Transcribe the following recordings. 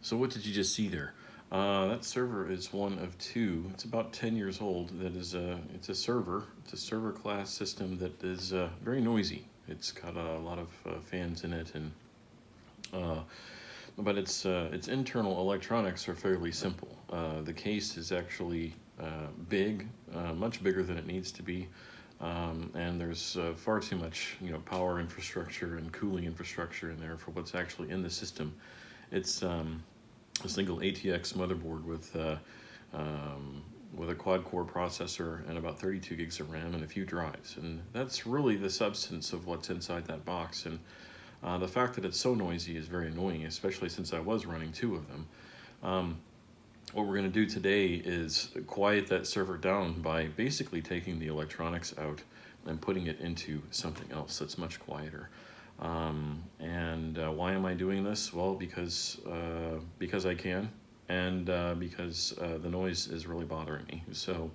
So what did you just see there? That server is one of two. It's about 10 years old. It's a server. It's a server class system that is very noisy. It's got a lot of fans in it, and but its internal electronics are fairly simple. The case is actually big, much bigger than it needs to be, and there's far too much power infrastructure and cooling infrastructure in there for what's actually in the system. It's a single ATX motherboard with a quad-core processor and about 32 gigs of RAM and a few drives, and that's really the substance of what's inside that box. And the fact that it's so noisy is very annoying, especially since I was running two of them. What we're going to do today is quiet that server down by basically taking the electronics out and putting it into something else that's much quieter. Why am I doing this? Well, because I can, and because the noise is really bothering me. So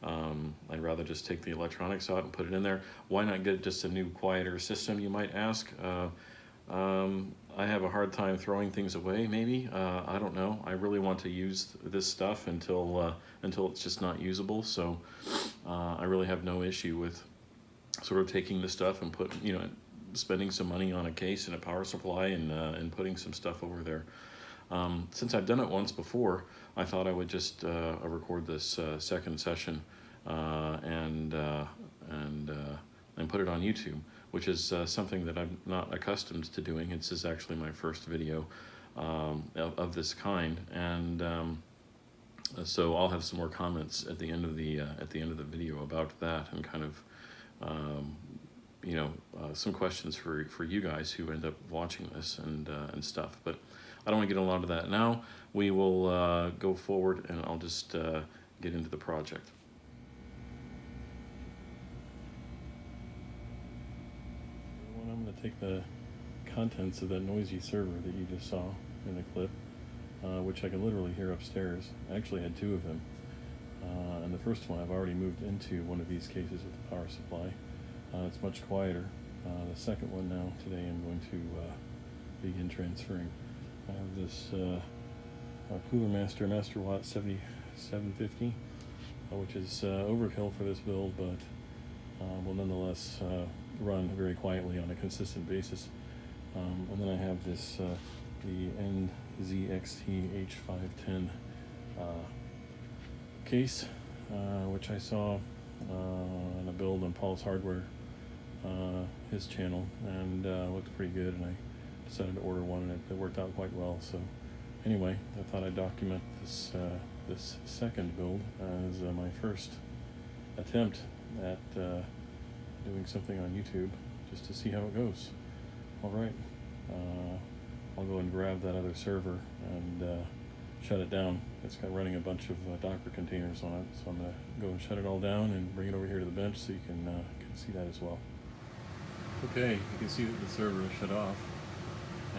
I'd rather just take the electronics out and put it in there. Why not get just a new, quieter system, you might ask? I have a hard time throwing things away, maybe. I don't know. I really want to use this stuff until it's just not usable. So I really have no issue with sort of taking the stuff and spending some money on a case and a power supply and putting some stuff over there. Since I've done it once before, I thought I would just record this second session and put it on YouTube, which is something that I'm not accustomed to doing. This is actually my first video of this kind, and so I'll have some more comments at the end of the video about that, and kind of some questions for you guys who end up watching this and stuff. But I don't want to get a lot of that now. We will go forward, and I'll just get into the project. I'm going to take the contents of that noisy server that you just saw in the clip, which I can literally hear upstairs. I actually had two of them, and the first one I've already moved into one of these cases with the power supply. It's much quieter. The second one now, today, I'm going to begin transferring. I have this Cooler Master Watt 7750, which is overkill for this build, but will nonetheless run very quietly on a consistent basis. And then I have this the NZXT H510 case, which I saw on a build on Paul's Hardware, his channel, and looked pretty good, and I decided to order one, and it worked out quite well. So anyway, I thought I'd document this second build as my first attempt at doing something on YouTube, just to see how it goes. Alright, I'll go and grab that other server and shut it down. It's got running a bunch of Docker containers on it, so I'm going to go and shut it all down and bring it over here to the bench so you can see that as well. Okay, you can see that the server is shut off,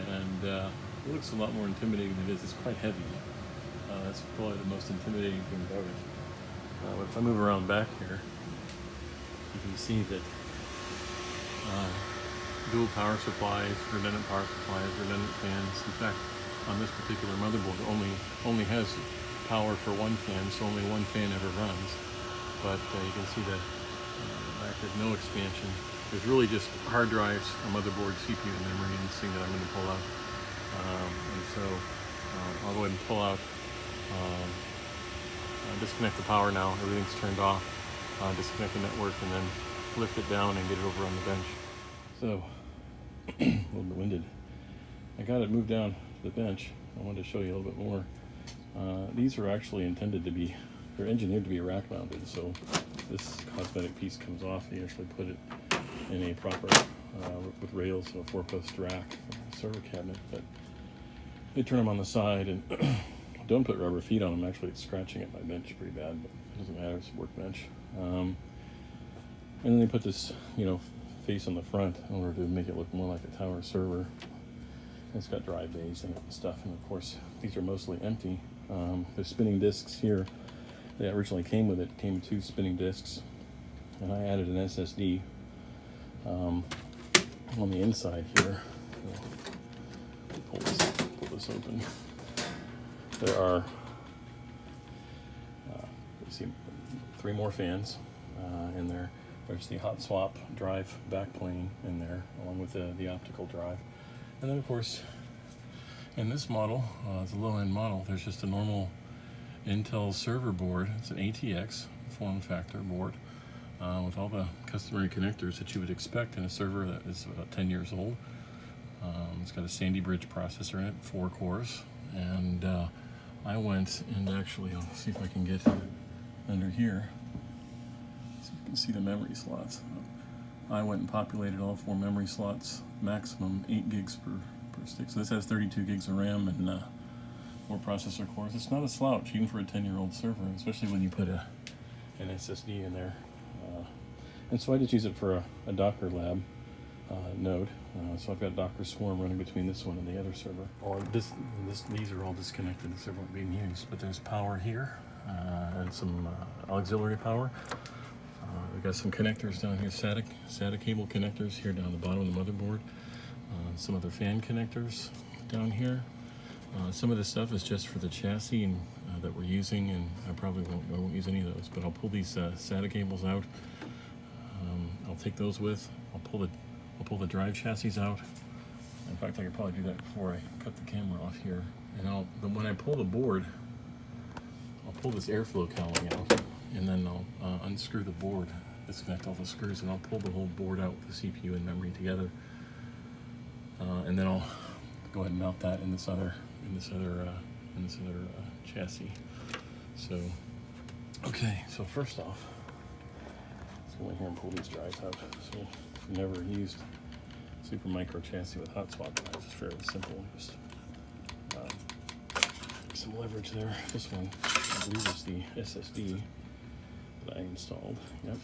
and it looks a lot more intimidating than it is. It's quite heavy. That's probably the most intimidating thing about it. But if I move around back here, you can see that dual power supplies, redundant power supplies, redundant fans. In fact, on this particular motherboard, it only has power for one fan, so only one fan ever runs. But you can see that back there's no expansion. There's really just hard drives, a motherboard, CPU, and memory, and this thing that I'm going to pull out. And so I'll go ahead and pull out, disconnect the power now. Everything's turned off. Disconnect the network, and then lift it down and get it over on the bench. So, a little bit winded. I got it moved down to the bench. I wanted to show you a little bit more. These are actually intended to be, they're engineered to be rack mounted, so this cosmetic piece comes off. You actually put it in a proper, with rails, so a 4-post rack for a server cabinet. But they turn them on the side, and don't put rubber feet on them. Actually, it's scratching at my bench pretty bad, but it doesn't matter. It's a workbench. And then they put this, face on the front in order to make it look more like a tower server. It's got drive bays in it and stuff, and of course these are mostly empty. The spinning discs here, they originally came with it. It came with 2 spinning discs, and I added an SSD on the inside here. Pull this open. there are you see 3 more fans in there. There's the hot swap drive backplane in there, along with the optical drive. And then, of course, in this model, it's a low-end model, there's just a normal Intel server board. It's an ATX form factor board with all the customary connectors that you would expect in a server that is about 10 years old. It's got a Sandy Bridge processor in it, 4 cores. And I went and actually, I'll see if I can get under here, so you can see the memory slots. I went and populated all 4 memory slots, maximum 8 gigs per stick. So this has 32 gigs of RAM and 4 processor cores. It's not a slouch, even for a 10-year-old server, especially when you put an SSD in there. And so I just use it for a Docker lab node. So I've got Docker Swarm running between this one and the other server. These are all disconnected, the server aren't being used, but there's power here and some auxiliary power. We've got some connectors down here, SATA cable connectors here down the bottom of the motherboard. Some other fan connectors down here. Some of this stuff is just for the chassis and, that we're using, and I won't use any of those, but I'll pull these SATA cables out. I'll take those with. I'll pull the drive chassis out. In fact, I could probably do that before I cut the camera off here. And when I pull the board, I'll pull this airflow cowling out, and then I'll unscrew the board, disconnect all the screws, and I'll pull the whole board out with the CPU and memory together. And then I'll go ahead and mount that in this other chassis. So, okay. So first off, let's go in here and pull these drives out. So if you've never used super micro chassis with hot swap drives, it's fairly simple. Just some leverage there. This one, I believe, is the SSD that I installed. Yep.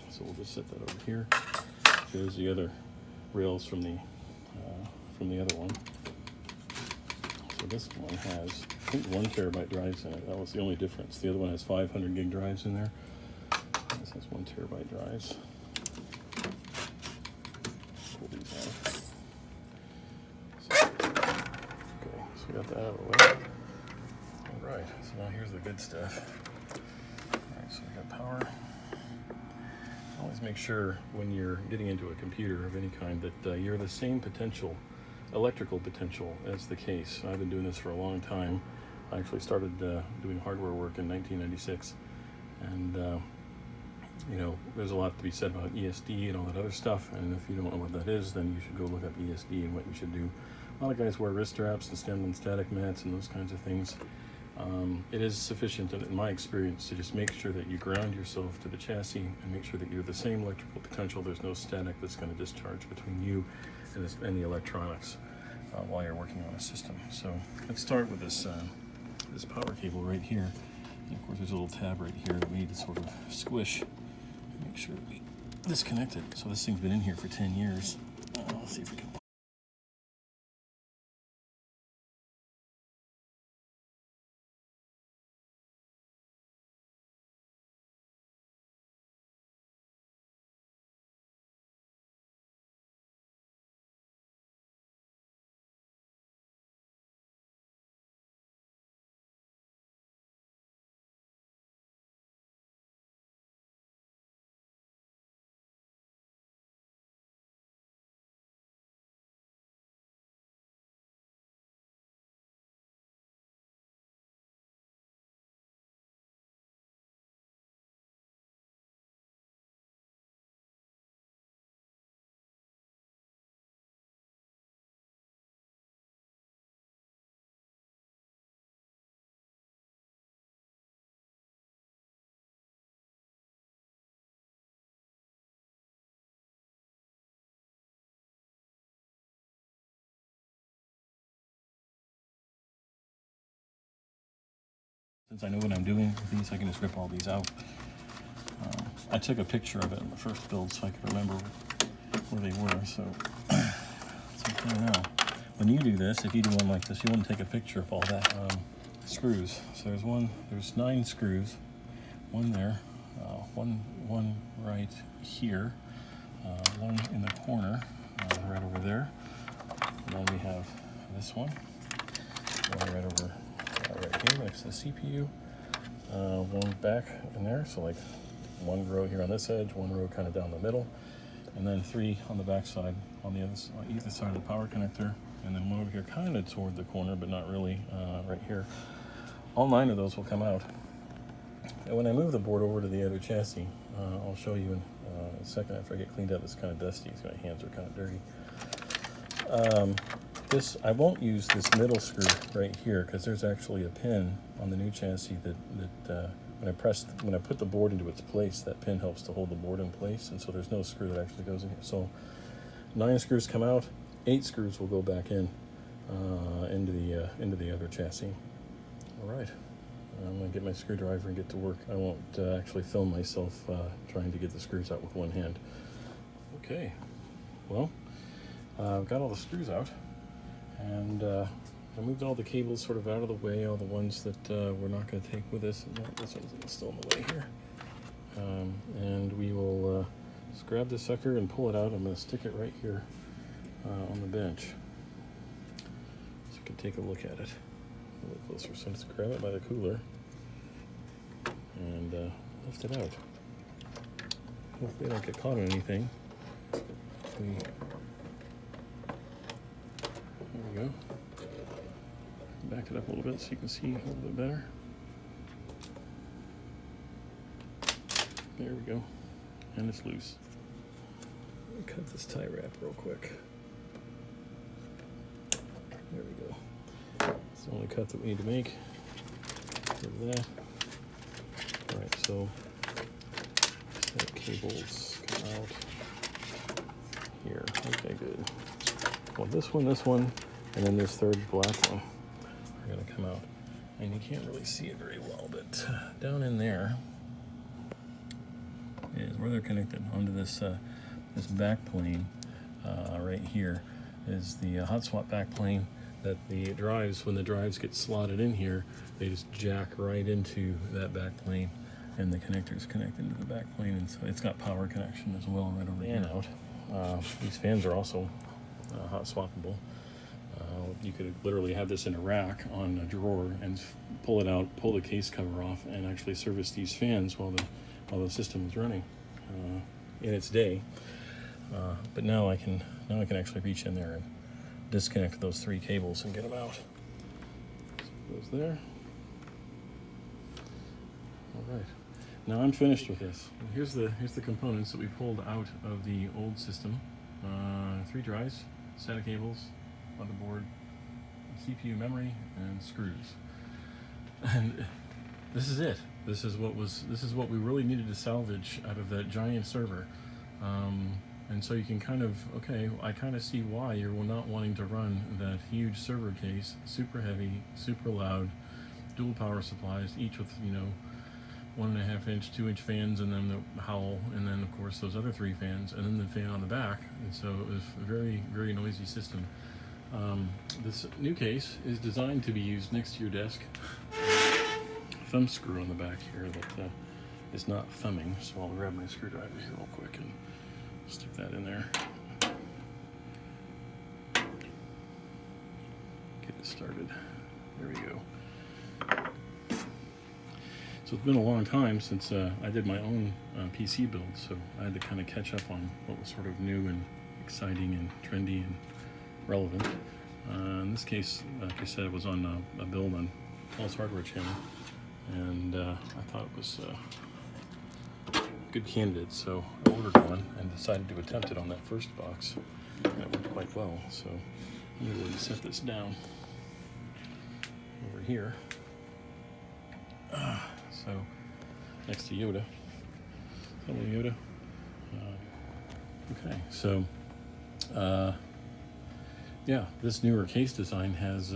So we'll just set that over here. Here's the other rails from the other one. So this one has, I think, 1 terabyte drives in it. That was the only difference. The other one has 500 gig drives in there. This has 1 terabyte drives. Pull these out. Okay, so we got that out of the way. All right, so now here's the good stuff. All right, so we got power. Always make sure when you're getting into a computer of any kind that you're the same electrical potential as the case. I've been doing this for a long time. I actually started doing hardware work in 1996, and you know, there's a lot to be said about ESD and all that other stuff, and if you don't know what that is, then you should go look up ESD and what you should do. A lot of guys wear wrist straps and stand on static mats and those kinds of things. It is sufficient, in my experience, to just make sure that you ground yourself to the chassis and make sure that you're the same electrical potential. There's no static that's going to discharge between you and the electronics while you're working on a system. So let's start with this power cable right here. And of course, there's a little tab right here that we need to sort of squish and make sure that we disconnect it. So this thing's been in here for 10 years. Let's see if we can. Since I know what I'm doing with these, I can just rip all these out. I took a picture of it in the first build so I could remember where they were, so it's okay now. When you do this, if you do one like this, you want to take a picture of all that. Screws. So there's 9 screws. One there, one right here, one in the corner, right over there. And then we have this one right over right here. So the CPU, one back in there, so like one row here on this edge, one row kind of down the middle, and then 3 on the back side on the other, on either side of the power connector, and then one over here kind of toward the corner, but not really, right here. All 9 of those will come out. And when I move the board over to the other chassis, I'll show you in a second after I get cleaned up. It's kind of dusty, so my hands are kind of dirty. I won't use this middle screw right here because there's actually a pin on the new chassis that when I put the board into its place, that pin helps to hold the board in place, and so there's no screw that actually goes in here. So 9 screws come out, 8 screws will go back in into the other chassis. All right, I'm gonna get my screwdriver and get to work. I won't actually film myself trying to get the screws out with one hand. Okay, well, I've got all the screws out, and I moved all the cables sort of out of the way, all the ones that we're not going to take with us. No, this one's still in the way here. And we will just grab this sucker and pull it out. I'm going to stick it right here on the bench, so you can take a look at it a little closer. So let's grab it by the cooler and lift it out. Hopefully I don't get caught on anything. There we go. Back it up a little bit so you can see a little bit better. There we go. And it's loose. Let me cut this tie wrap real quick. There we go. It's the only cut that we need to make. For that. Alright, so set cables come out here. Okay, good. Well, this one, and then this third black one are going to come out. And you can't really see it very well, but down in there is where they're connected onto this this back plane right here is the hot swap back plane that the drives, when the drives get slotted in here, they just jack right into that back plane, and the connectors connect into the back plane, and so it's got power connection as well right over here. Out. These fans are also hot swappable. You could literally have this in a rack on a drawer and pull it out, pull the case cover off, and actually service these fans while the system is running in its day. But now I can actually reach in there and disconnect those 3 cables and get them out. So it goes there. All right. Now I'm finished with this. Here's the components that we pulled out of the old system. 3 drives, SATA cables, motherboard, CPU memory, and screws. And this is it. This is what we really needed to salvage out of that giant server. And so you can I kind of see why you're not wanting to run that huge server case, super heavy, super loud, dual power supplies, each with 1.5 inch, 2 inch fans, and then the howl, and then of course those other 3 fans, and then the fan on the back. And so it was a very, very noisy system. This new case is designed to be used next to your desk. Thumb screw on the back here that is not thumbing, so I'll grab my screwdriver here real quick and stick that in there. Get it started. There we go. So it's been a long time since I did my own PC build, so I had to kind of catch up on what was sort of new and exciting and trendy and relevant. In this case, like I said, it was on a build on Paul's Hardware channel, and I thought it was a good candidate, so I ordered one and decided to attempt it on that first box, and it worked quite well. So I'm going to set this down over here. So next to Yoda. Hello, Yoda. Okay, so yeah, this newer case design has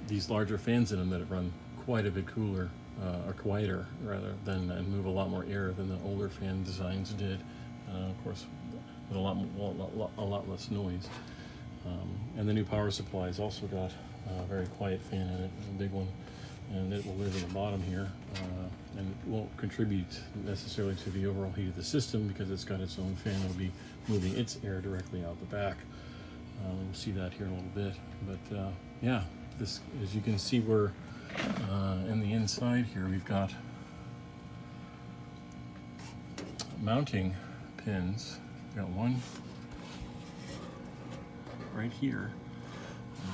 these larger fans in them that run quite a bit cooler, or quieter rather, and move a lot more air than the older fan designs did. Of course, with a lot less noise. And the new power supply has also got a very quiet fan in it, a big one, and it will live in the bottom here, and it won't contribute necessarily to the overall heat of the system because it's got its own fan that will be moving its air directly out the back. We'll see that here in a little bit. But yeah, this, as you can see, we're in the inside here. We've got mounting pins. We've got one right here.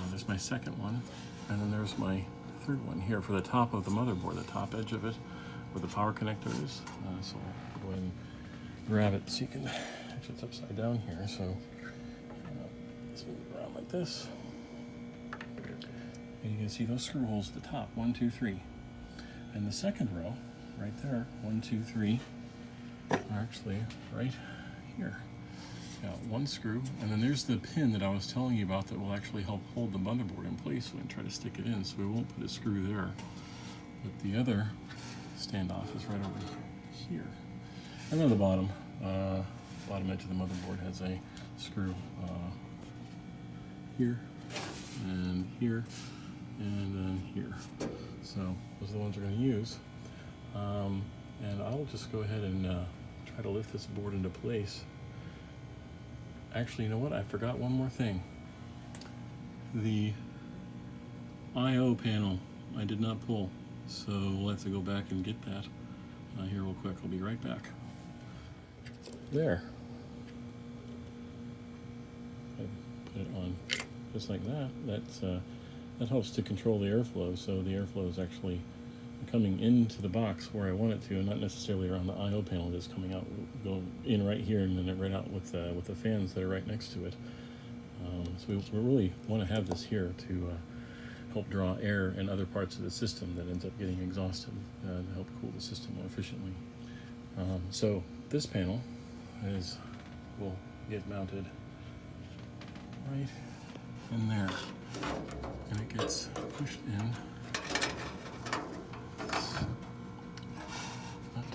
There's my second one, and then there's my third one here for the top of the motherboard, the top edge of it, where the power connector is. So I'll go ahead and grab it so you can, actually it's upside down here, so let's move it around like this. And you can see those screw holes at the top, 1, 2, 3. And the second row, right there, 1, 2, 3, are actually right here. Got one screw, and then there's the pin that I was telling you about that will actually help hold the motherboard in place when I try to stick it in, so we won't put a screw there. But the other standoff is right over here. And then the bottom edge of the motherboard has a screw here, and here, and then here. So those are the ones we're going to use. And I'll just go ahead and try to lift this board into place. Actually, you know what? I forgot one more thing. The I/O panel I did not pull, so we'll have to go back and get that here real quick. I'll be right back. There. I put it on just like that. That helps to control the airflow, so the airflow is actually coming into the box where I want it to, and not necessarily around the I/O panel that's coming out, go in right here, and then right out with the fans that are right next to it. So we really want to have this here to help draw air in other parts of the system that ends up getting exhausted to help cool the system more efficiently. So this panel will get mounted right in there, and it gets pushed in.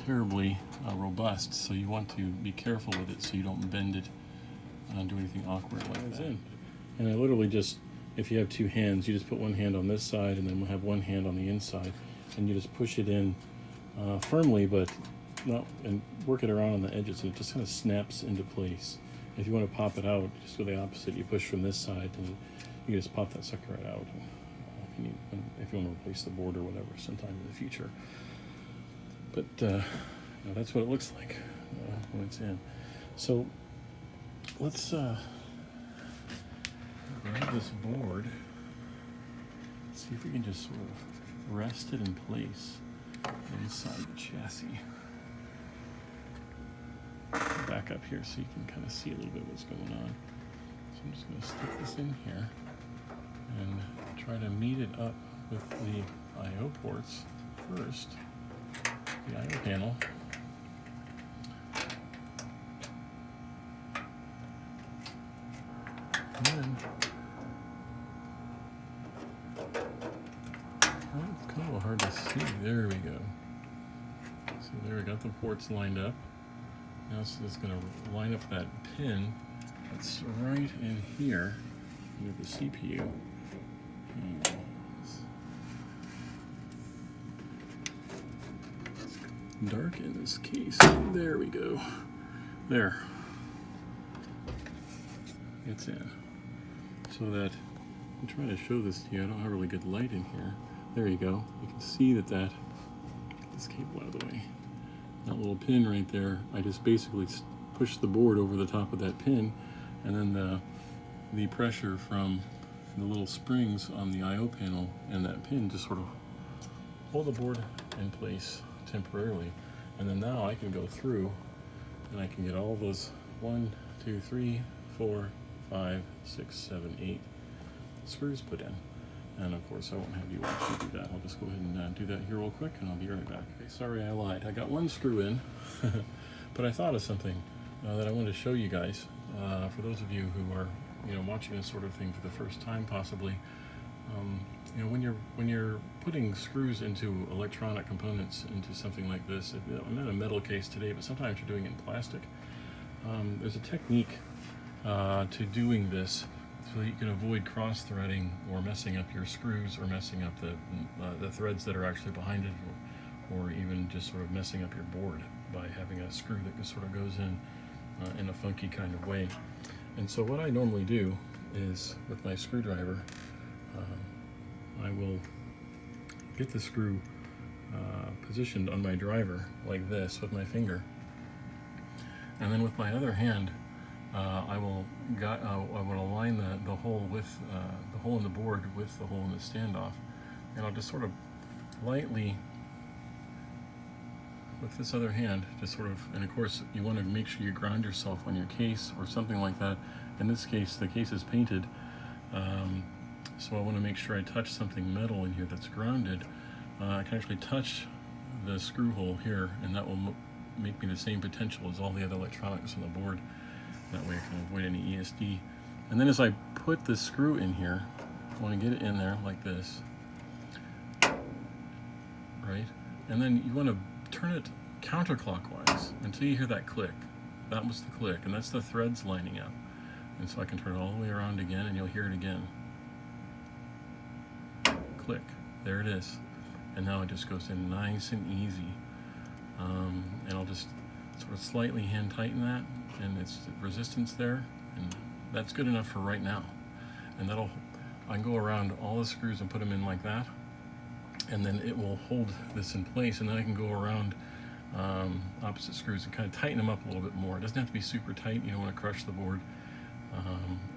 Terribly robust, so you want to be careful with it so you don't bend it and do anything awkward like that. And I literally just, if you have two hands, you just put one hand on this side and then we'll have one hand on the inside, and you just push it in firmly, but not, and work it around on the edges, and it just kind of snaps into place. If you want to pop it out, just go the opposite. You push from this side and you just pop that sucker right out. If you want to replace the board or whatever sometime in the future. But you know, that's what it looks like when it's in. So let's grab this board. Let's see if we can just sort of rest it in place inside the chassis. Back up here so you can kind of see a little bit what's going on. So I'm just going to stick this in here and try to meet it up with the I/O ports first. The I/O panel. And then, it's kind of hard to see. There we go. So there we got the ports lined up. Now it's just going to line up that pin that's right in here with the CPU. Dark in this case. There we go. There. It's in. So that, I'm trying to show this to you. I don't have really good light in here. There you go. You can see that get this cable out of the way. That little pin right there, I just basically push the board over the top of that pin, and then the pressure from the little springs on the I/O panel and that pin just sort of hold the board in place temporarily, and then now I can go through and I can get all those 1, 2, 3, 4, 5, 6, 7, 8 screws put in. And of course I won't have you actually do that. I'll just go ahead and do that here real quick, and I'll be right back. Okay, sorry I lied. I got one screw in, but I thought of something that I wanted to show you guys. For those of you who are watching this sort of thing for the first time, possibly. When you're putting screws into electronic components into something like this, I'm in a metal case today, but sometimes you're doing it in plastic. There's a technique to doing this so that you can avoid cross-threading or messing up your screws, or messing up the threads that are actually behind it, or even just sort of messing up your board by having a screw that sort of goes in a funky kind of way. And so what I normally do is with my screwdriver, I will get the screw positioned on my driver like this with my finger, and then with my other hand I will align the hole with the hole in the board with the hole in the standoff, and I'll just sort of lightly with this other hand just sort of, and of course you want to make sure you ground yourself on your case or something like that. In this case the case is painted, so I want to make sure I touch something metal in here that's grounded. I can actually touch the screw hole here, and that will make me the same potential as all the other electronics on the board. That way I can avoid any ESD. And then as I put the screw in here, I want to get it in there like this, right? And then you want to turn it counterclockwise until you hear that click. That was the click, and that's the threads lining up. And so I can turn it all the way around again, and you'll hear it again. Click. There it is. And now it just goes in nice and easy. And I'll just sort of slightly hand tighten that, and it's resistance there, and that's good enough for right now. And I can go around all the screws and put them in like that, and then it will hold this in place, and then I can go around opposite screws and kind of tighten them up a little bit more. It doesn't have to be super tight, you don't want to crush the board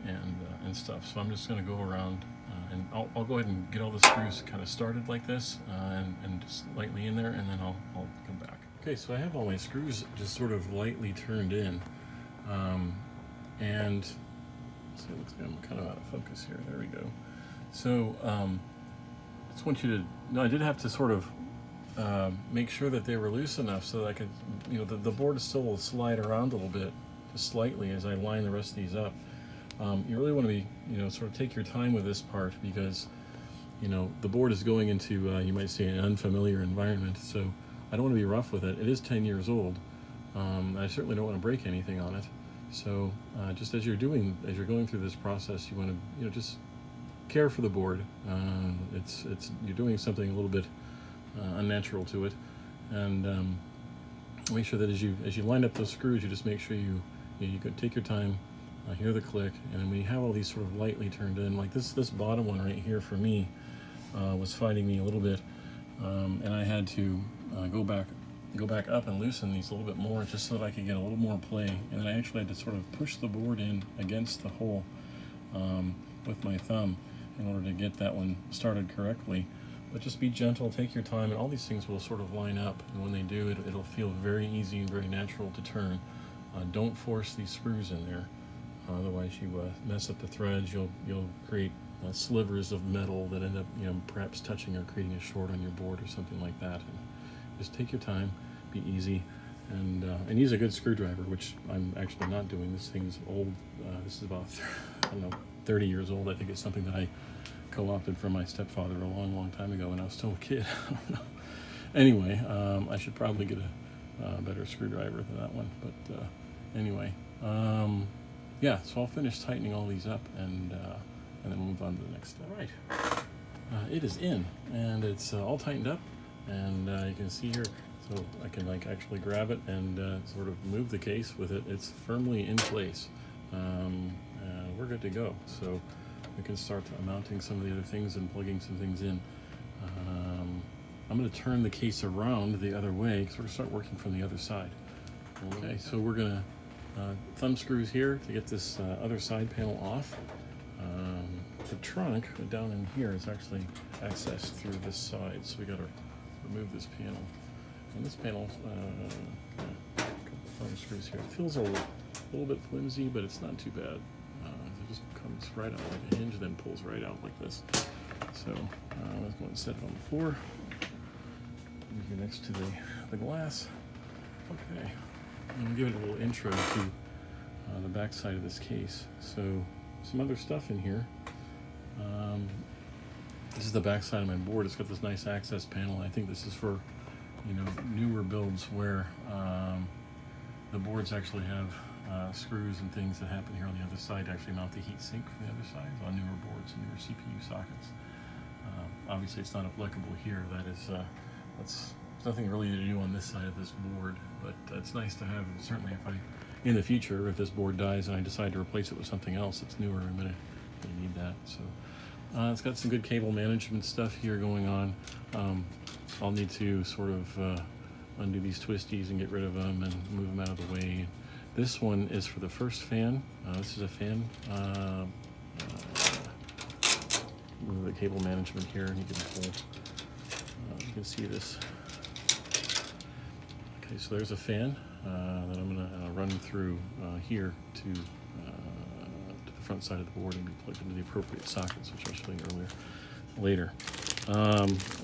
and stuff. So I'm just going to go around and I'll go ahead and get all the screws kind of started like this, and just lightly in there, and then I'll come back. Okay, so I have all my screws just sort of lightly turned in, and so it looks like I'm kind of out of focus here. There we go. So I just want you to know I did have to sort of make sure that they were loose enough so that I could, the board still will slide around a little bit, just slightly, as I line the rest of these up. You really want to be, sort of take your time with this part, because, the board is going into, you might say, an unfamiliar environment, so I don't want to be rough with it. It is 10 years old. I certainly don't want to break anything on it. So just as you're going through this process, you want to, just care for the board. You're doing something a little bit unnatural to it, and make sure that as you line up those screws, you just make sure you can take your time, hear the click, and then when you have all these sort of lightly turned in, like this bottom one right here for me was fighting me a little bit, and I had to go back up and loosen these a little bit more just so that I could get a little more play, and then I actually had to sort of push the board in against the hole with my thumb in order to get that one started correctly. But just be gentle, take your time, and all these things will sort of line up, and when they do, it'll feel very easy and very natural to turn. Don't force these screws in there, otherwise you mess up the threads. You'll create slivers of metal that end up perhaps touching or creating a short on your board or something like that. And just take your time, be easy, and use a good screwdriver, which I'm actually not doing. This thing's old. This is about 30 years old. I think it's something that I co-opted from my stepfather a long time ago when I was still a kid. I don't know. Anyway, I should probably get a better screwdriver than that one. But anyway, yeah. So I'll finish tightening all these up, and then we'll move on to the next step. All right. It is in, and it's all tightened up, and you can see here. So I can actually grab it and sort of move the case with it. It's firmly in place. We're good to go. So we can start mounting some of the other things and plugging some things in. I'm going to turn the case around the other way because we're going to start working from the other side. Okay, so we're going to thumb screws here to get this other side panel off. The trunk down in here is actually accessed through this side, so we got to remove this panel. And this panel, a couple thumb screws here. It feels a little bit flimsy, but it's not too bad. It just comes right out like a hinge, then pulls right out like this. So I'm just going to set it on the floor. Here next to the glass. Okay, I'm going to give it a little intro to the back side of this case. So some other stuff in here. This is the back side of my board. It's got this nice access panel. I think this is for newer builds where the boards actually have screws and things that happen here on the other side to actually mount the heat sink from the other side on newer boards and newer CPU sockets. Obviously it's not applicable here. That's nothing really to do on this side of this board, but it's nice to have. Certainly in the future, if this board dies and I decide to replace it with something else that's newer, I'm going to you need that. So it's got some good cable management stuff here going on. I'll need to sort of undo these twisties and get rid of them and move them out of the way. This one is for the first fan. This is a fan. Move the cable management here, and you can pull. You can see this. Okay, so there's a fan that I'm going to run through here to the front side of the board and be plugged into the appropriate sockets, which I'll show you later.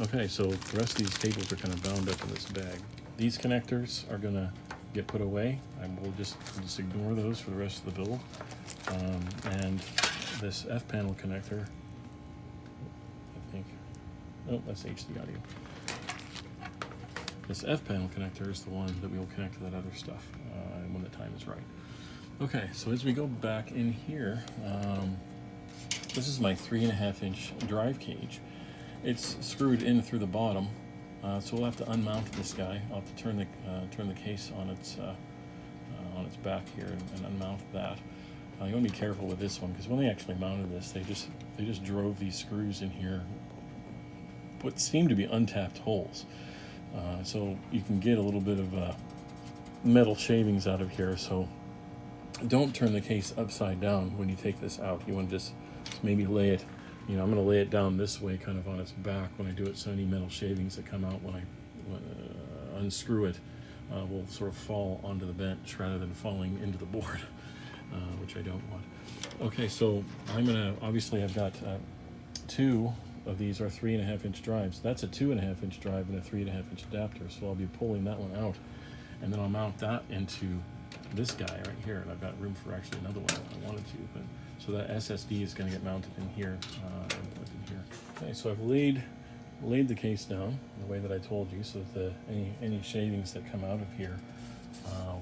Okay, so the rest of these cables are kind of bound up in this bag. These connectors are going to get put away. I will just ignore those for the rest of the build. And this F panel connector, I think, oh, that's HD audio. This F panel connector is the one that we will connect to that other stuff when the time is right. Okay, so as we go back in here, this is my 3.5-inch drive cage. It's screwed in through the bottom, so we'll have to unmount this guy. I'll have to turn the case on its back here and unmount that. You want to be careful with this one, because when they actually mounted this, they just drove these screws in here, what seem to be untapped holes. So you can get a little bit of metal shavings out of here. So don't turn the case upside down when you take this out. You want to just maybe lay it, I'm going to lay it down this way, kind of on its back when I do it, so any metal shavings that come out when I unscrew it will sort of fall onto the bench rather than falling into the board, which I don't want. Okay, so I'm going to, obviously I've got two of these are 3.5-inch drives. That's a 2.5-inch drive and a 3.5-inch adapter, so I'll be pulling that one out, and then I'll mount that into this guy right here, and I've got room for actually another one if I wanted to, but so that SSD is going to get mounted in here and put in here. Okay, so I've laid the case down the way that I told you, so that any shavings that come out of here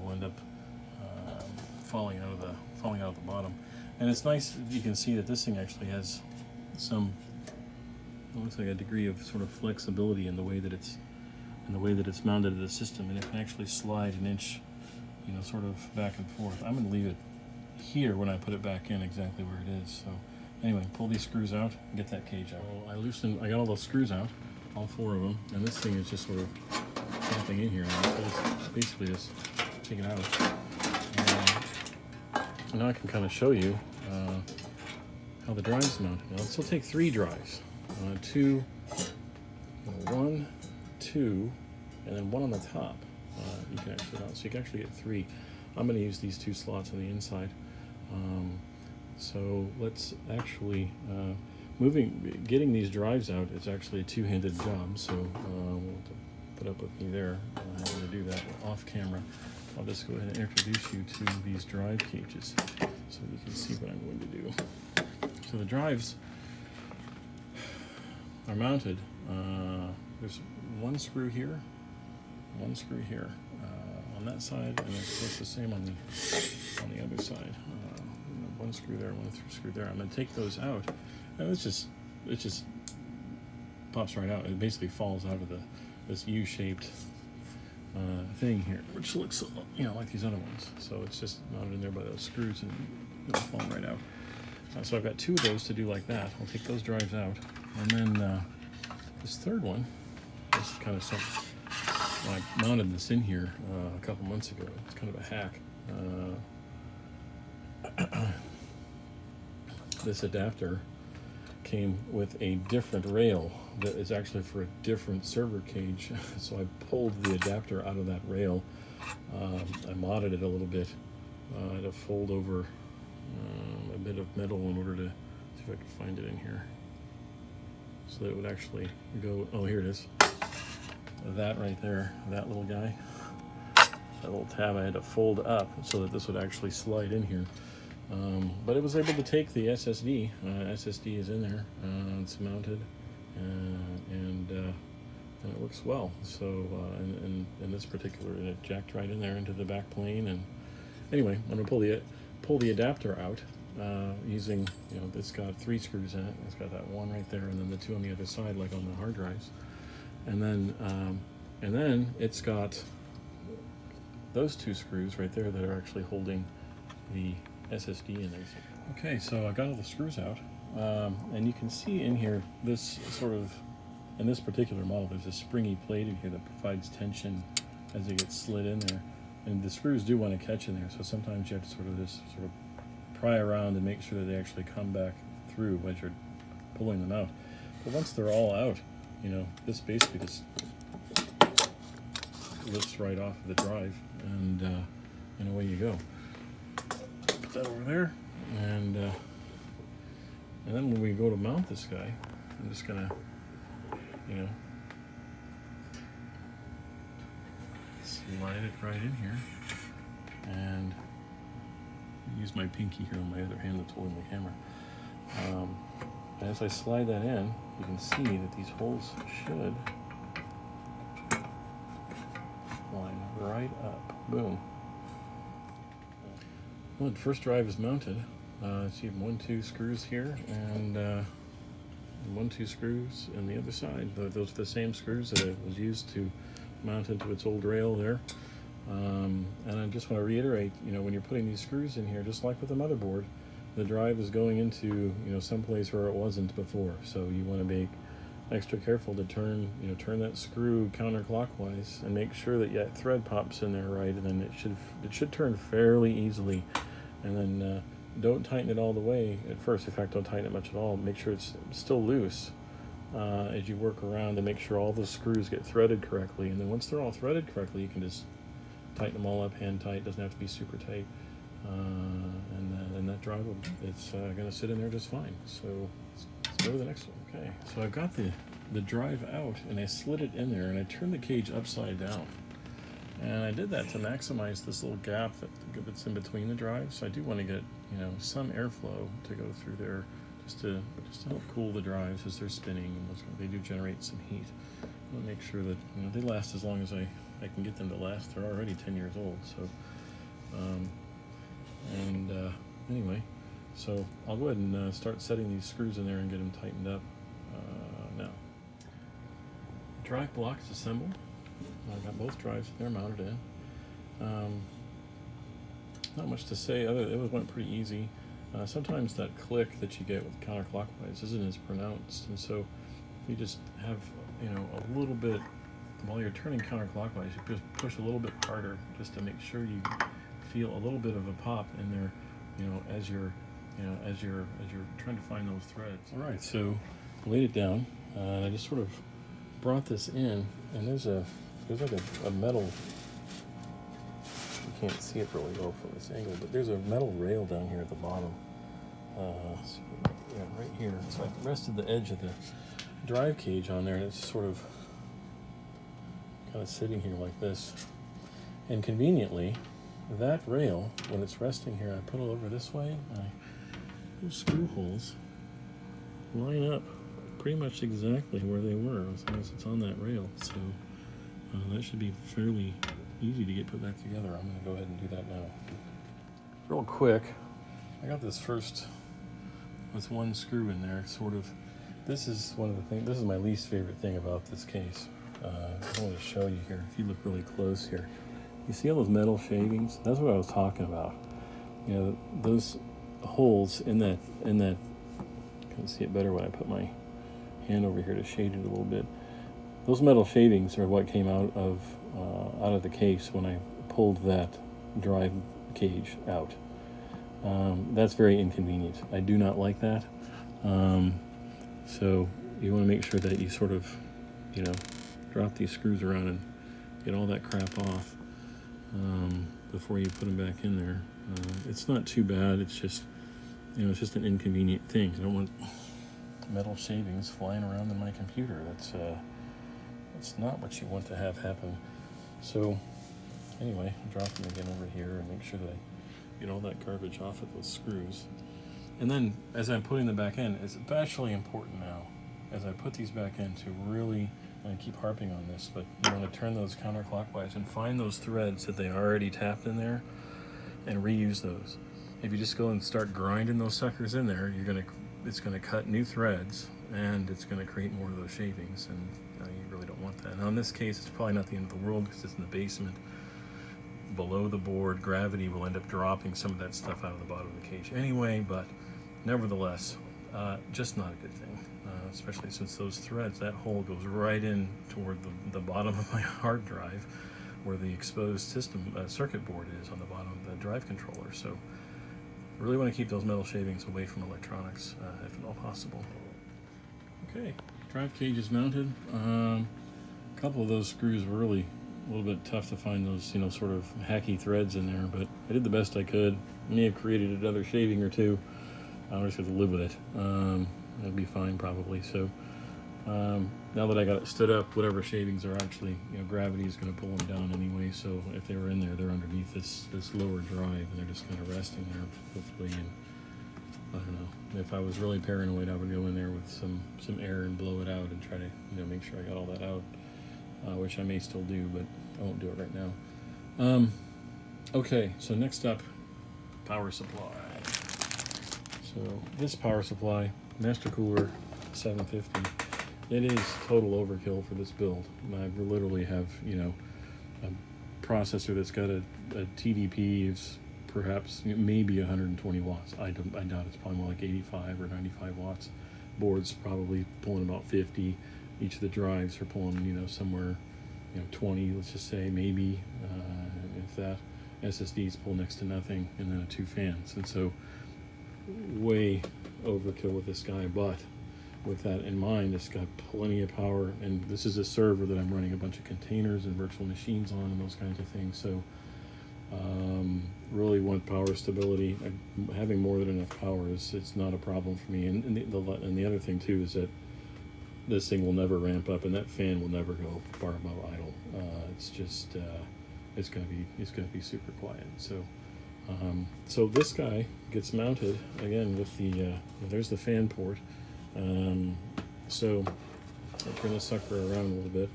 will end up falling out of the bottom. And it's nice, you can see that this thing actually has some, it looks like a degree of sort of flexibility in the way that it's mounted to the system, and it can actually slide an inch, sort of back and forth. I'm going to leave it here when I put it back in exactly where it is. So anyway, pull these screws out and get that cage out. So I got all those screws out, all 4 of them, and this thing is just sort of clamping in here. So it's basically just take it out. And now I can kind of show you how the drive's mounted. Now this will take 3 drives. 2, 1, 2, and then 1 on the top. You can actually mount, so you can actually get 3. I'm going to use these 2 slots on the inside. So let's actually getting these drives out is actually a 2-handed job. So we'll have to put up with me there. I'm going to do that off camera. I'll just go ahead and introduce you to these drive cages so you can see what I'm going to do. So the drives are mounted. There's 1 screw here, 1 screw here on that side, and it's the same on the other side. 1 screw there, 1 screw there. I'm going to take those out, and it just pops right out. It basically falls out of this U-shaped thing here, which looks like these other ones. So it's just mounted in there by those screws, and it'll fall right out. So I've got 2 of those to do like that. I'll take those drives out, and then this third one, this is kind of something. I mounted this in here a couple months ago. It's kind of a hack. This adapter came with a different rail that is actually for a different server cage. So I pulled the adapter out of that rail. I modded it a little bit to fold over a bit of metal in order to see if I can find it in here. So that it would actually go, oh, here it is. That right there, that little guy, that little tab I had to fold up so that this would actually slide in here. But it was able to take the SSD. SSD is in there. It's mounted, and it works well. So in this particular, it jacked right in there into the back plane. And anyway, I'm gonna pull the adapter out using, it's got 3 screws in it. It's got that 1 right there, and then the 2 on the other side, like on the hard drives. And then it's got those 2 screws right there that are actually holding the SSD in there. Okay, so I got all the screws out, and you can see in here this sort of, in this particular model, there's a springy plate in here that provides tension as it gets slid in there, and the screws do want to catch in there, so sometimes you have to sort of just sort of pry around and make sure that they actually come back through as you're pulling them out. But once they're all out, you know, this basically just lifts right off of the drive, and away you go. Put that over there, and then when we go to mount this guy, I'm just gonna, you know, slide it right in here, and use my pinky here on my other hand that's holding the camera. And as I slide that in, you can see that these holes should line right up. Boom. Well, the first drive is mounted. So you have 1, 2 screws here, and 1, 2 screws on the other side. Those are the same screws that it was used to mount into its old rail there. And I just want to reiterate, you know, when you're putting these screws in here, just like with the motherboard, the drive is going into, you know, someplace where it wasn't before. So you want to be extra careful to turn that screw counterclockwise and make sure that that thread pops in there right, and then it should turn fairly easily. And then don't tighten it all the way at first. In fact, don't tighten it much at all. Make sure it's still loose as you work around to make sure all the screws get threaded correctly. And then once they're all threaded correctly, you can just tighten them all up hand tight. It doesn't have to be super tight. And that drive, it's going to sit in there just fine. So let's go to the next one. Okay, so I've got the drive out, and I slid it in there, and I turned the cage upside down. And I did that to maximize this little gap that's in between the drives. I do want to get, you know, some airflow to go through there, just to help cool the drives as they're spinning, and they do generate some heat. I want to make sure that, you know, they last as long as I can get them to last. They're already 10 years old, so anyway, so I'll go ahead and start setting these screws in there and get them tightened up now. Drive blocks assembled. I've got both drives there mounted in. Not much to say, it went pretty easy. Sometimes that click that you get with counterclockwise isn't as pronounced, and so you just have, you know, a little bit, while you're turning counterclockwise, you just push a little bit harder just to make sure you feel a little bit of a pop in there, you know, as you're trying to find those threads. All right, so I laid it down, and I just sort of brought this in, and there's like a metal, you can't see it really well from this angle, but there's a metal rail down here at the bottom. So, yeah, right here. So I rested the edge of the drive cage on there, and it's sort of kind of sitting here like this. And conveniently, that rail, when it's resting here, I put it over this way, and those screw holes line up pretty much exactly where they were as long as it's on that rail. So that should be fairly easy to get put back together. I'm going to go ahead and do that now. Real quick, I got this one screw in there, sort of. This is one of the things, this is my least favorite thing about this case. I want to show you here, if you look really close here. You see all those metal shavings? That's what I was talking about. You know, those holes in that, I can see it better when I put my hand over here to shade it a little bit. Those metal shavings are what came out of the case when I pulled that drive cage out. That's very inconvenient. I do not like that. So you want to make sure that you sort of, you know, drop these screws around and get all that crap off before you put them back in there. It's not too bad. It's just, you know, it's just an inconvenient thing. I don't want metal shavings flying around in my computer. That's not what you want to have happen. So anyway, drop them again over here and make sure that I get all that garbage off of those screws. And then as I'm putting them back in, it's especially important now, as I put these back in, to really, and I keep harping on this, but you want to turn those counterclockwise and find those threads that they already tapped in there and reuse those. If you just go and start grinding those suckers in there, it's gonna cut new threads, and it's gonna create more of those shavings, and you really don't want that. Now in this case, it's probably not the end of the world because it's in the basement, below the board. Gravity will end up dropping some of that stuff out of the bottom of the cage anyway, but nevertheless, just not a good thing, especially since those threads, that hole goes right in toward the bottom of my hard drive, where the exposed system circuit board is on the bottom of the drive controller. So I really want to keep those metal shavings away from electronics, if at all possible. Okay, drive cage is mounted. A couple of those screws were really a little bit tough to find, those, you know, sort of hacky threads in there, but I did the best I could. I may have created another shaving or two. I'll just have to live with it. It'll be fine probably. So now that I got it stood up, whatever shavings are actually, you know, gravity is going to pull them down anyway. So if they were in there, they're underneath this lower drive, and they're just kind of resting there, hopefully. And I don't know, if I was really paranoid, I would go in there with some air and blow it out and try to, you know, make sure I got all that out, which I may still do, but I won't do it right now. Okay, so next up, power supply. So this power supply, Master Cooler 750, it is total overkill for this build. I literally have, you know, a processor that's got a TDP is perhaps maybe 120 watts. I doubt it's probably more like 85 or 95 watts. Board's probably pulling about 50. Each of the drives are pulling, you know, somewhere, you know, 20, let's just say, maybe, if that. SSDs pull next to nothing, and then 2 fans. And so way overkill with this guy, but with that in mind, it's got plenty of power, and this is a server that I'm running a bunch of containers and virtual machines on and those kinds of things. So really want power stability. Having more than enough power it's not a problem for me. And the other thing too is that this thing will never ramp up, and that fan will never go far above idle. It's just it's gonna be super quiet. So this guy gets mounted again with the there's the fan port. So I'll turn this sucker around a little bit.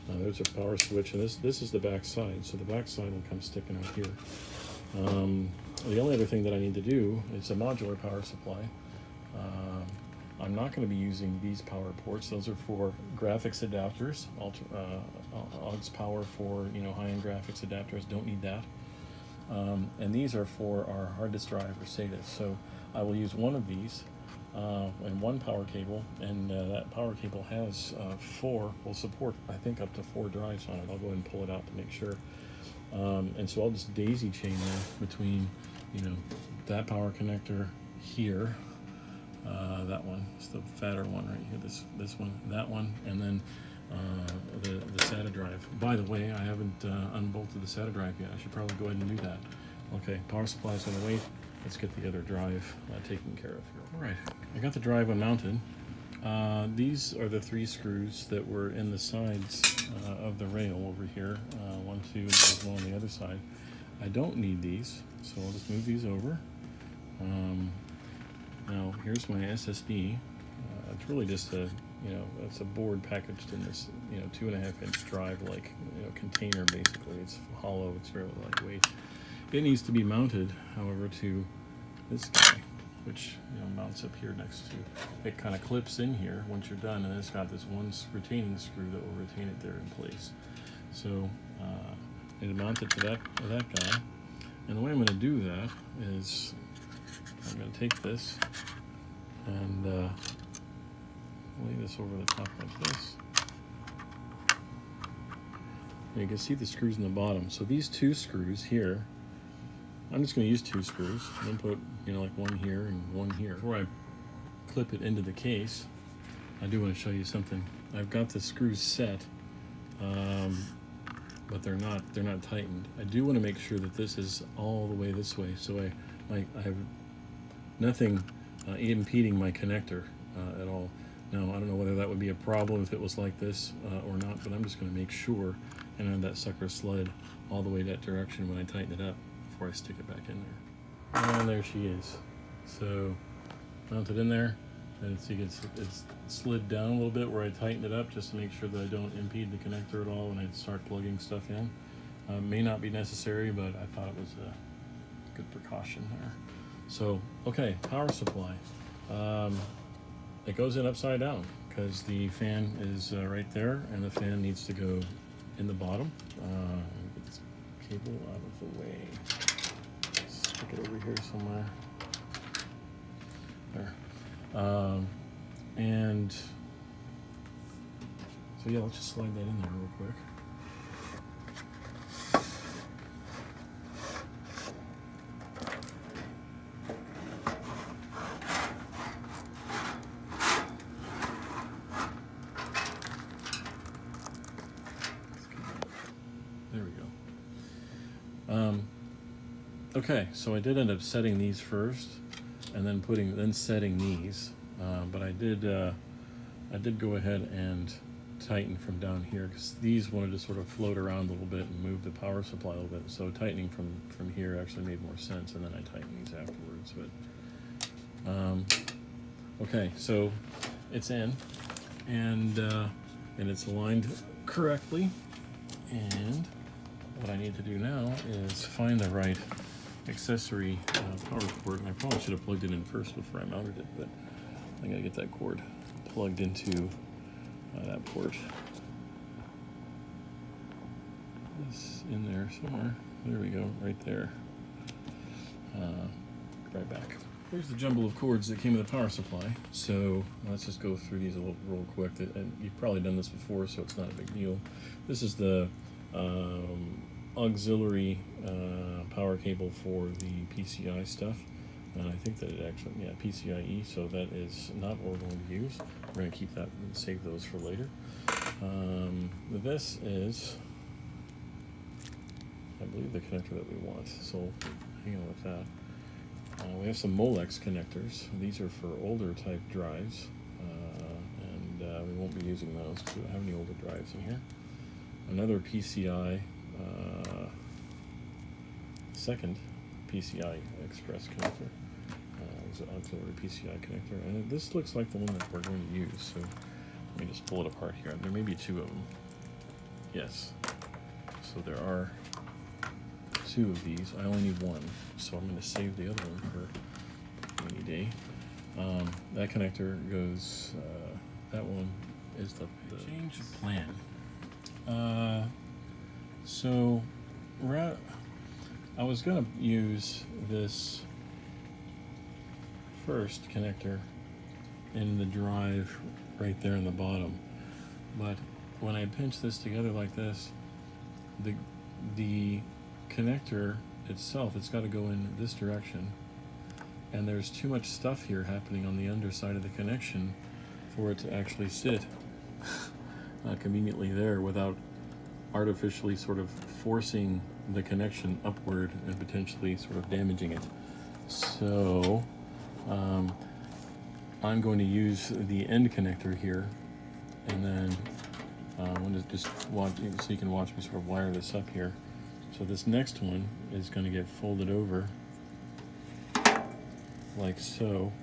There's a power switch, and this is the back side. So the back side will come sticking out here. The only other thing that I need to do is a modular power supply. I'm not going to be using these power ports. Those are for graphics adapters. AUX power for, you know, high-end graphics adapters. Don't need that. And these are for our hard disk drive or SATA. So I will use one of these and one power cable, and that power cable has will support, I think, up to 4 drives on it. I'll go ahead and pull it out to make sure. And so I'll just daisy chain there between, you know, that power connector here, that one, it's the fatter one right here, this one, that one, and then the SATA drive. By the way, I haven't unbolted the SATA drive yet. I should probably go ahead and do that. Okay, power supply's gonna wait. Let's get the other drive taken care of here. All right, I got the drive unmounted. These are the 3 screws that were in the sides of the rail over here. 1, 2, and there's one on the other side. I don't need these, so I'll just move these over. Now here's my SSD. It's really just a, you know, it's a board packaged in this, you know, 2.5-inch drive, like, you know, container basically. It's hollow. It's fairly lightweight. It needs to be mounted, however, to this guy, which, you know, mounts up here next to. It kind of clips in here once you're done, and it's got this one retaining screw that will retain it there in place. So it mounted to that guy, and the way I'm going to do that is I'm going to take this and lay this over the top like this. And you can see the screws in the bottom. So these 2 screws here, I'm just going to use 2 screws and then put, you know, like one here and one here. Before I clip it into the case, I do want to show you something. I've got the screws set, but they're not tightened. I do want to make sure that this is all the way this way, so I have nothing impeding my connector at all. Now, I don't know whether that would be a problem if it was like this or not, but I'm just going to make sure and have that sucker sled all the way that direction when I tighten it up before I stick it back in there. And there she is. So mounted in there, and see it's slid down a little bit where I tightened it up just to make sure that I don't impede the connector at all when I start plugging stuff in. May not be necessary, but I thought it was a good precaution there. So, okay, power supply. It goes in upside down because the fan is right there, and the fan needs to go in the bottom. Get this cable out of the way. Stick it over here somewhere. There. And so yeah, let's just slide that in there real quick. There we go. Okay, so I did end up setting these first, and then setting these. But I did go ahead and tighten from down here because these wanted to sort of float around a little bit and move the power supply a little bit. So tightening from here actually made more sense, and then I tightened these afterwards. But okay, so it's in, and it's aligned correctly. And what I need to do now is find the right accessory power cord, and I probably should have plugged it in first before I mounted it, but I gotta get that cord plugged into that port. It's in there somewhere. There we go, right there. Right back. Here's the jumble of cords that came with the power supply. So let's just go through these real quick. And you've probably done this before, so it's not a big deal. This is the auxiliary power cable for the PCI stuff. And I think that it actually, yeah, PCIe, so that is not what we're going to use. We're going to keep that and save those for later. This is, I believe, the connector that we want, so hang on with that. We have some Molex connectors. These are for older type drives, and we won't be using those because we don't have any older drives in here. Another PCI, second PCI Express connector. It's an auxiliary PCI connector, and this looks like the one that we're going to use. So let me just pull it apart here. There may be two of them. Yes. So there are two of these. I only need one, so I'm going to save the other one for any day. That connector goes. That one is the change of plan. So I was going to use this first connector in the drive right there in the bottom, but when I pinch this together like this, the connector itself, it's got to go in this direction, and there's too much stuff here happening on the underside of the connection for it to actually sit conveniently there without artificially sort of forcing the connection upward and potentially sort of damaging it. So I'm going to use the end connector here, and then I'm going to just watch, so you can watch me sort of wire this up here. So this next one is going to get folded over like so.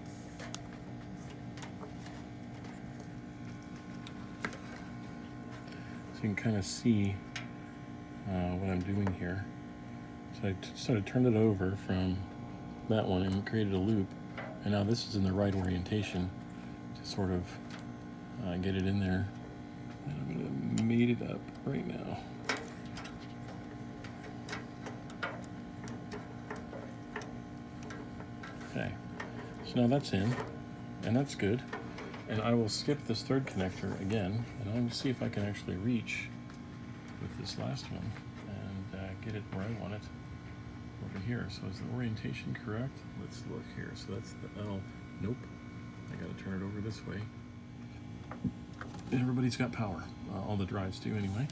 So you can kind of see what I'm doing here. So I sort of turned it over from that one and created a loop, and now this is in the right orientation to sort of get it in there. And I'm going to mate it up right now. Okay, so now that's in, and that's good. And I will skip this third connector again, and I'll see if I can actually reach with this last one and get it where I want it over here. So is the orientation correct? Let's look here. So that's the L. Nope. I got to turn it over this way. Everybody's got power. All the drives do anyway.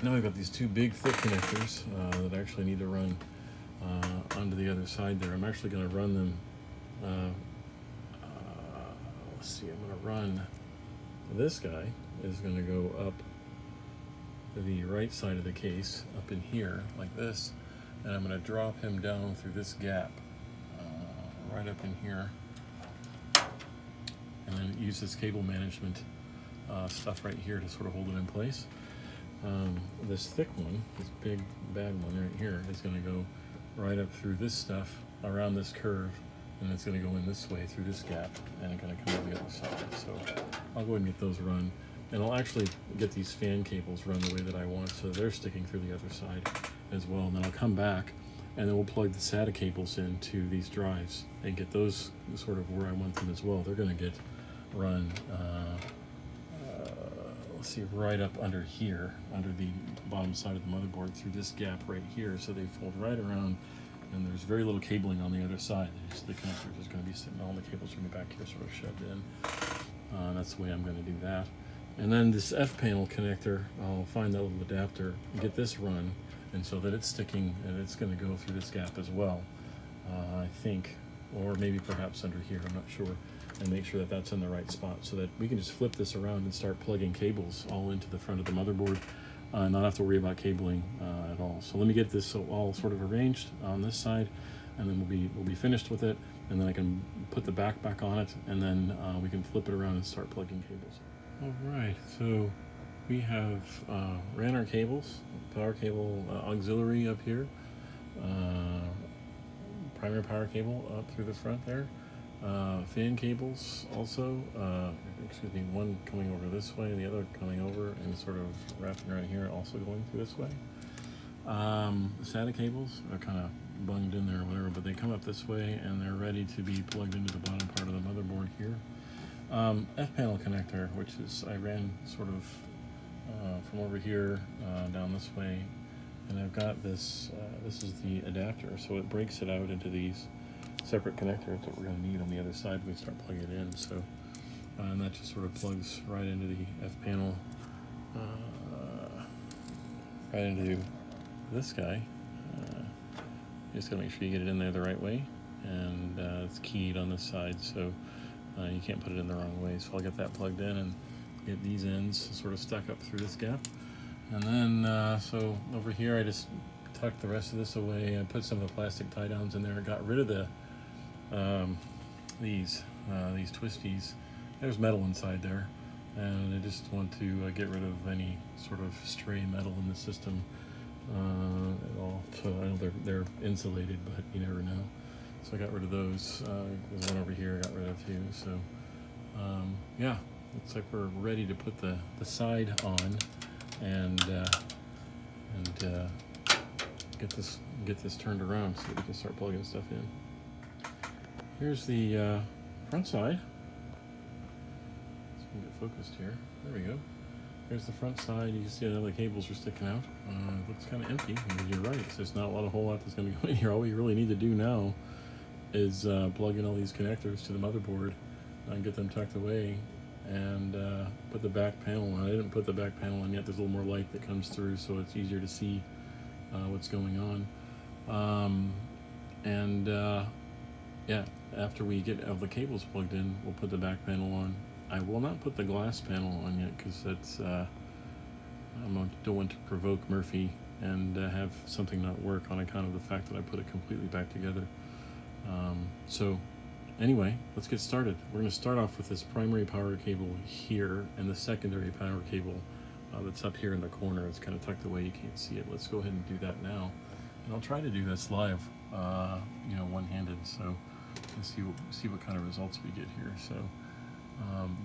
Now I've got these two big thick connectors that actually need to run onto the other side there. I'm actually going to run them. Let's see. I'm going to run. This guy is going to go up the right side of the case, up in here like this, and I'm going to drop him down through this gap right up in here, and then use this cable management stuff right here to sort of hold it in place. This thick one, this big bad one right here, is going to go right up through this stuff around this curve, and it's going to go in this way through this gap, and it's going to come to the other side. So I'll go ahead and get those run. And I'll actually get these fan cables run the way that I want, so they're sticking through the other side as well. And then I'll come back, and then we'll plug the SATA cables into these drives and get those sort of where I want them as well. They're going to get run, let's see, right up under here, under the bottom side of the motherboard through this gap right here. So they fold right around, and there's very little cabling on the other side. The connectors is going to be sitting, all the cables are going to be back here sort of shoved in. That's the way I'm going to do that. And then this F panel connector, I'll find that little adapter and get this run, and so that it's sticking and it's going to go through this gap as well, I think, or maybe perhaps under here, I'm not sure, and make sure that that's in the right spot so that we can just flip this around and start plugging cables all into the front of the motherboard, and not have to worry about cabling at all. So let me get this all sort of arranged on this side, and then we'll be finished with it, and then I can put the back on it, and then we can flip it around and start plugging cables. All right, so we have ran our cables, power cable auxiliary up here, primary power cable up through the front there, fan cables also, excuse me, one coming over this way and the other coming over and sort of wrapping around here, also going through this way. The SATA cables are kind of bunged in there or whatever, but they come up this way and they're ready to be plugged into the bottom part of the motherboard here. F panel connector, which is, I ran sort of from over here down this way, and I've got this, this is the adapter, so it breaks it out into these separate connectors that we're going to need on the other side when we start plugging it in. So, and that just sort of plugs right into the F panel, right into this guy. You just got to make sure you get it in there the right way, and it's keyed on this side, so you can't put it in the wrong way. So I'll get that plugged in and get these ends sort of stuck up through this gap. And then, so over here I just tucked the rest of this away. I put some of the plastic tie downs in there. I got rid of the these twisties. There's metal inside there, and I just want to get rid of any sort of stray metal in the system at all. So I know they're insulated, but you never know. So I got rid of those. There's one over here I got rid of too. So yeah, looks like we're ready to put the side on and get this turned around so we can start plugging stuff in. Here's the front side. So we can get focused here. There we go. Here's the front side. You can see how the cables are sticking out. It looks kind of empty. And you're right. So there's not a whole lot that's going to go in here. All we really need to do now is plug in all these connectors to the motherboard and get them tucked away, and put the back panel on. I didn't put the back panel on yet. There's a little more light that comes through, so it's easier to see what's going on. Yeah, after we get all the cables plugged in, we'll put the back panel on. I will not put the glass panel on yet because that's I don't want to provoke Murphy and have something not work on account of the fact that I put it completely back together. So anyway, let's get started. We're going to start off with this primary power cable here and the secondary power cable that's up here in the corner. It's kind of tucked away, you can't see it. Let's go ahead and do that now. And I'll try to do this live, one-handed, so let's see what kind of results we get here. So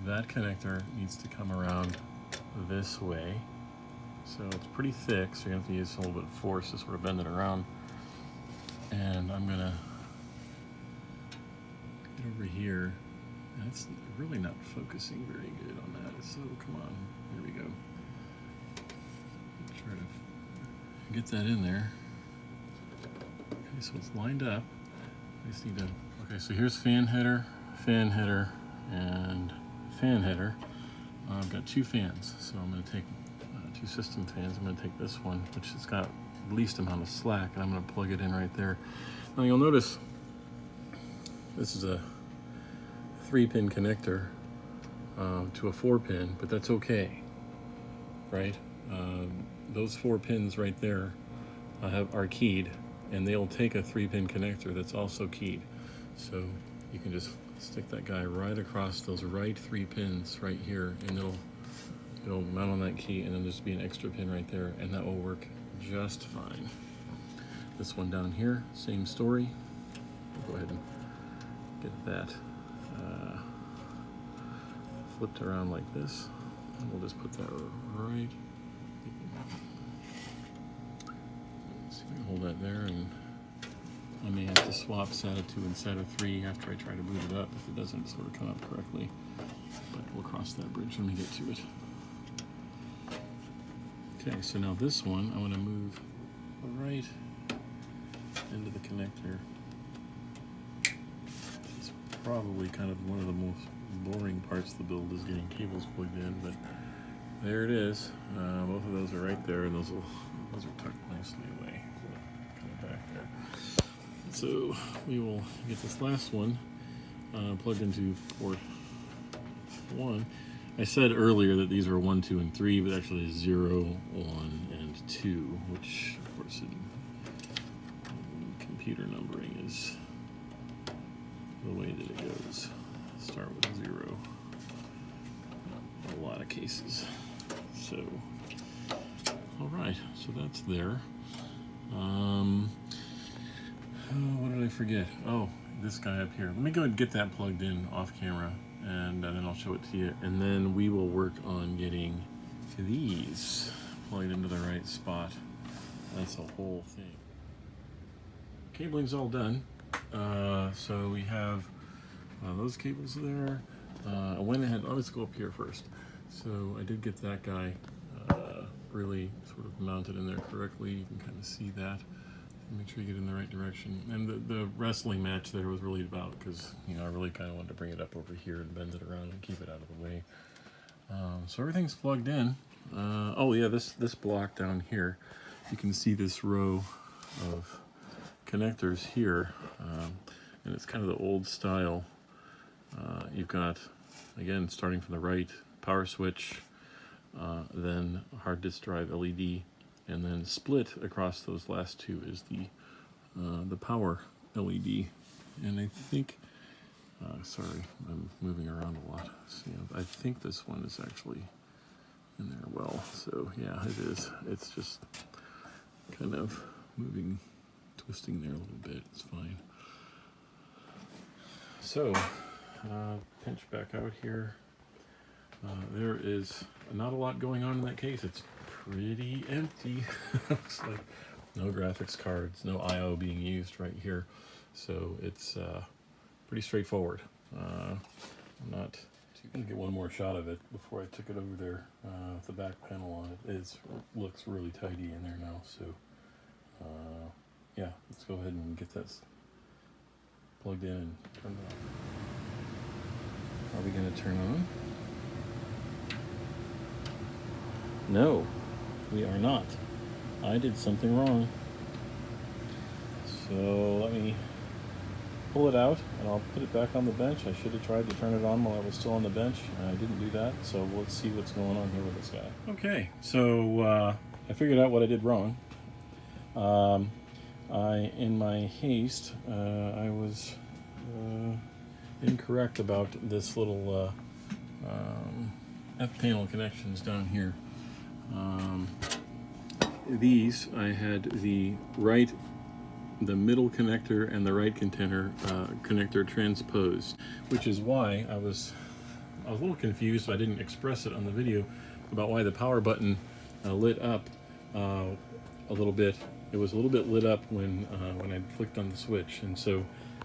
that connector needs to come around this way. So it's pretty thick, so you're going to have to use a little bit of force to sort of bend it around. And I'm going to get over here. That's really not focusing very good on that, so come on, here we go. Try to get that in there. Okay, so it's lined up. I just need to, okay, so here's fan header, and fan header. I've got two fans, so I'm going to take two system fans. I'm going to take this one, which has got the least amount of slack, and I'm going to plug it in right there. Now you'll notice this is a 3-pin connector to a 4-pin, but that's okay, right? Those 4 pins right there are keyed, and they'll take a 3-pin connector that's also keyed. So you can just stick that guy right across those right 3 pins right here, and it'll mount on that key, and then there's be an extra pin right there, and that will work just fine. This one down here, same story. I'll go ahead and get that flipped around like this, And we'll just put that right. Let's see if we can hold that there, and I may have to swap SATA 2 and SATA 3 after I try to boot it up if it doesn't sort of come up correctly. But we'll cross that bridge when we get to it. Okay, so now this one I want to move right into the connector. It's probably kind of one of the most boring parts of the build is getting cables plugged in, but there it is. Both of those are right there, and those are tucked nicely away, so kind of back there. So we will get this last one plugged into port 1. I said earlier that these are 1, 2, and 3, but actually 0, 1, and 2, which of course in computer numbering is the way that it goes. Start with 0 in a lot of cases. So, all right, so that's there. What did I forget? Oh, this guy up here. Let me go ahead and get that plugged in off camera, and then I'll show it to you, and then we will work on getting these plugged into the right spot. That's a whole thing. Cabling's all done. So we have those cables there. I went ahead, let's go up here first. So I did get that guy really sort of mounted in there correctly. You can kind of see that. Make sure you get in the right direction. And the wrestling match there was really about, because I really kind of wanted to bring it up over here and bend it around and keep it out of the way. So everything's plugged in. Oh yeah, this block down here, you can see this row of connectors here, and it's kind of the old style. You've got, again, starting from the right, power switch, then hard disk drive LED, and then split across those last two is the power LED. And I think, sorry, I'm moving around a lot. See, I think this one is actually in there well. So yeah, it is. It's just kind of moving, twisting there a little bit. It's fine. So, pinch back out here. There is not a lot going on in that case. It's pretty empty. Looks like no graphics cards, no I/O being used right here. So it's pretty straightforward. I'm not going to get one more shot of it before I took it over there. The back panel on it looks really tidy in there now. So yeah, let's go ahead and get this plugged in and turned on. Are we going to turn on? No, we are not. I did something wrong. So let me pull it out and I'll put it back on the bench. I should have tried to turn it on while I was still on the bench. I didn't do that, so let's see what's going on here with this guy. Okay, so I figured out what I did wrong. In my haste, I was incorrect about this little F panel connections down here. These, I had the middle connector and the right connector transposed, which is why I was a little confused. I didn't express it on the video about why the power button lit up a little bit. It was a little bit lit up when I flicked on the switch, and so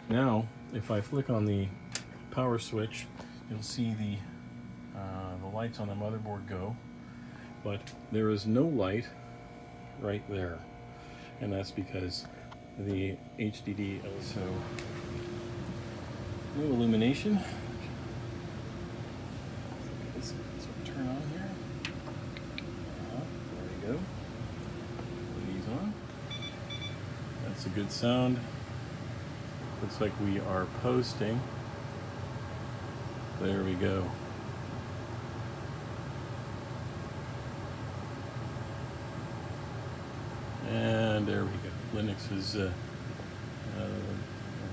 now if I flick on the power switch, you'll see the lights on the motherboard go, but there is no light right there, and that's because the HDD also no illumination. This will turn on here. There we go. Put these on. That's a good sound. Looks like we are posting. There we go. And there we go. Linux is,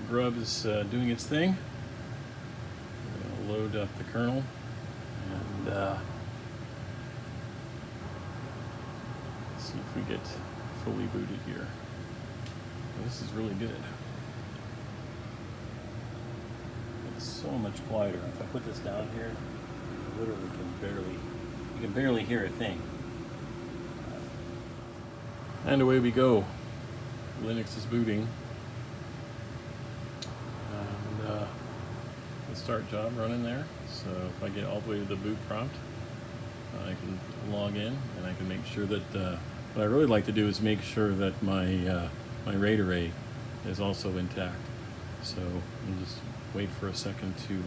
Grub is doing its thing. We're going to load up the kernel and see if we get fully booted here. This is really good. It's so much quieter. If I put this down here, I literally can barely You can barely hear a thing. And away we go. Linux is booting. And the start job running there. So if I get all the way to the boot prompt, I can log in and I can make sure that what I really like to do is make sure that my my RAID array is also intact. So we'll just wait for a second to do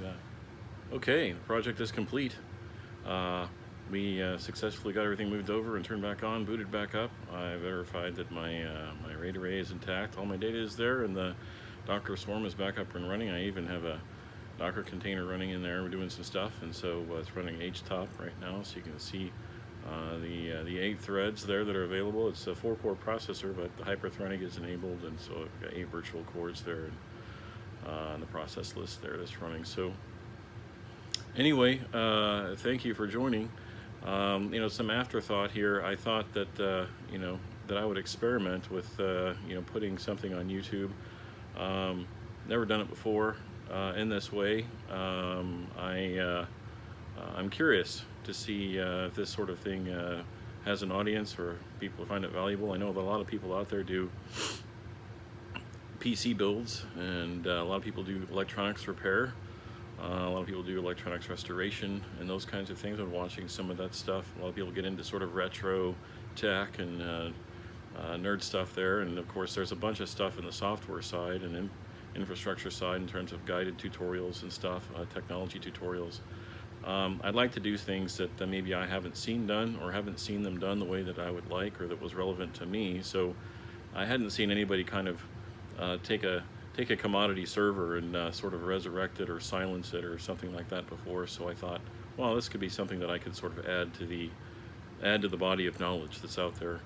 that. Okay, the project is complete. We successfully got everything moved over and turned back on, booted back up. I verified that my my RAID array is intact. All my data is there, and the Docker swarm is back up and running. I even have a Docker container running in there. We're doing some stuff, and so it's running HTOP right now, so you can see the 8 threads there that are available. It's a 4-core processor, but the hyper-threading is enabled, and so I've got 8 virtual cores there and the process list there that's running. So anyway, thank you for joining. You know, some afterthought here. I thought that you know, that I would experiment with you know, putting something on YouTube. Never done it before in this way. I'm curious to see if this sort of thing has an audience or people find it valuable. I know that a lot of people out there do PC builds, and a lot of people do electronics repair. A lot of people do electronics restoration and those kinds of things. I'm watching some of that stuff. A lot of people get into sort of retro tech and nerd stuff there. And of course, there's a bunch of stuff in the software side and infrastructure side in terms of guided tutorials and stuff, technology tutorials. I'd like to do things that maybe I haven't seen done or haven't seen them done the way that I would like or that was relevant to me. So I hadn't seen anybody kind of take a commodity server and sort of resurrect it or silence it or something like that before. So I thought, well, this could be something that I could sort of add to the body of knowledge that's out there.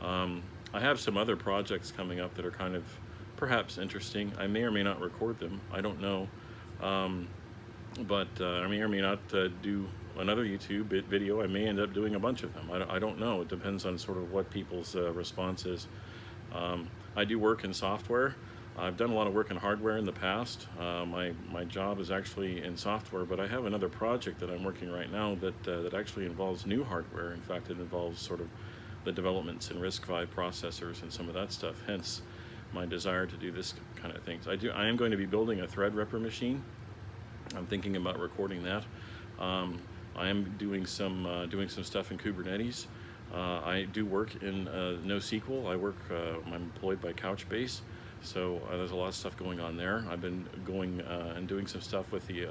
I have some other projects coming up that are kind of perhaps interesting. I may or may not record them. I don't know. But I may or may not do another YouTube video. I may end up doing a bunch of them. I don't know. It depends on sort of what people's response is. I do work in software. I've done a lot of work in hardware in the past. My job is actually in software, but I have another project that I'm working right now that actually involves new hardware. In fact, it involves sort of the developments in RISC-V processors and some of that stuff. Hence, my desire to do this kind of things. I am going to be building a Threadripper machine. I'm thinking about recording that. I am doing some stuff in Kubernetes. I do work in NoSQL. I'm employed by Couchbase, so there's a lot of stuff going on there. I've been going and doing some stuff with the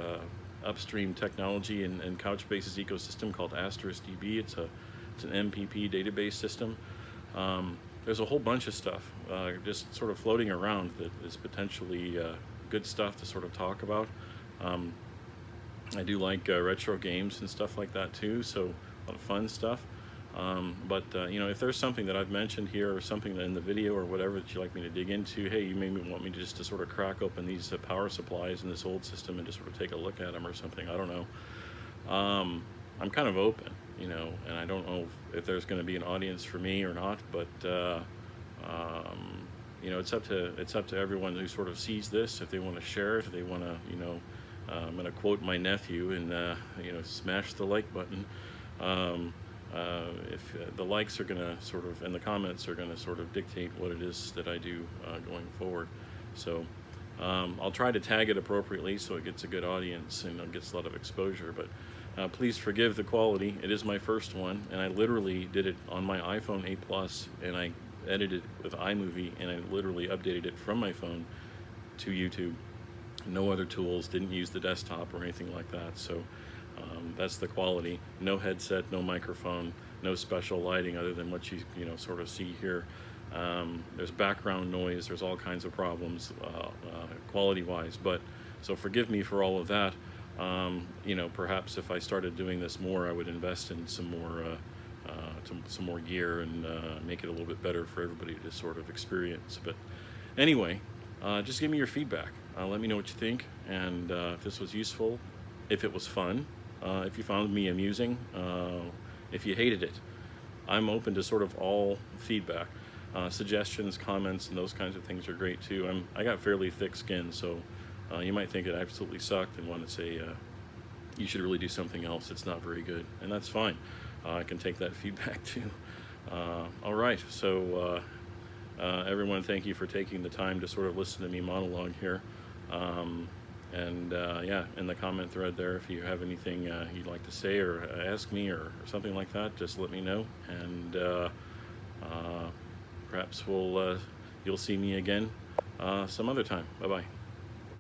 upstream technology in Couchbase's ecosystem called AsterisDB. It's an MPP database system. There's a whole bunch of stuff just sort of floating around that is potentially good stuff to sort of talk about. I do like retro games and stuff like that too, so a lot of fun stuff. But you know, if there's something that I've mentioned here or something in the video or whatever that you'd like me to dig into, hey, you maybe want me just to sort of crack open these power supplies in this old system and just sort of take a look at them or something, I don't know. I'm kind of open, you know, and I don't know if there's going to be an audience for me or not, but you know, it's up to everyone who sort of sees this, if they want to share it, if they want to, you know, I'm going to quote my nephew and you know, smash the like button. If the likes are going to sort of, and the comments are going to sort of dictate what it is that I do going forward. So I'll try to tag it appropriately so it gets a good audience and it gets a lot of exposure, but please forgive the quality. It is my first one, and I literally did it on my iPhone 8 Plus, and I edited it with iMovie, and I literally updated it from my phone to YouTube. No other tools, didn't use the desktop or anything like that. So that's the quality. No headset, no microphone, no special lighting other than what you know sort of see here. There's background noise, there's all kinds of problems quality wise, but so forgive me for all of that. You know, perhaps if I started doing this more, I would invest in some more gear and make it a little bit better for everybody to sort of experience. But anyway, just give me your feedback. Let me know what you think, and if this was useful, if it was fun, if you found me amusing, if you hated it. I'm open to sort of all feedback. Suggestions, comments, and those kinds of things are great too. I got fairly thick skin, so you might think it absolutely sucked and want to say you should really do something else. It's not very good, and that's fine. I can take that feedback too. All right, so everyone, thank you for taking the time to sort of listen to me monologue here. And yeah, in the comment thread there, if you have anything you'd like to say or ask me or something like that, just let me know, and perhaps you'll see me again some other time. Bye bye.